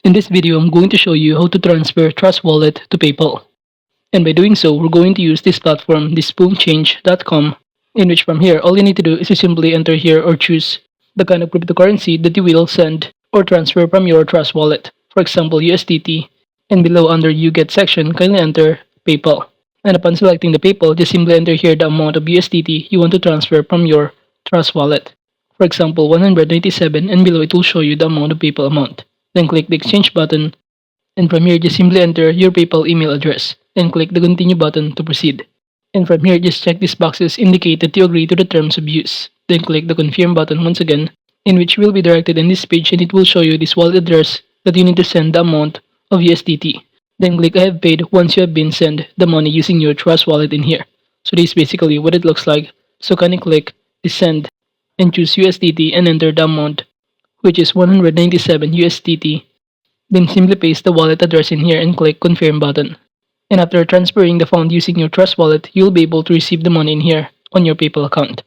In this video, I'm going to show you how to transfer Trust Wallet to PayPal. And by doing so, we're going to use this platform, this boomchange.com, in which from here, all you need to do is to simply enter here or choose the kind of cryptocurrency that you will send or transfer from your Trust Wallet. For example, USDT. And below under You Get section, kindly enter PayPal. And upon selecting the PayPal, just simply enter here the amount of USDT you want to transfer from your Trust Wallet. For example, 197, and below it will show you the amount of PayPal amount. Then click the exchange button, and from here just simply enter your PayPal email address and click the continue button to proceed. And from here just check these boxes indicate that you agree to the terms of use. Then click the confirm button once again, in which you will be directed in this page and it will show you this wallet address that you need to send the amount of USDT. Then click I have paid once you have been sent the money using your Trust Wallet in here. So this is basically what it looks like. So kindly click the send and choose USDT and enter the amount, which is 197 USDT. Then simply paste the wallet address in here and click confirm button. And after transferring the fund using your Trust Wallet, you'll be able to receive the money in here on your PayPal account.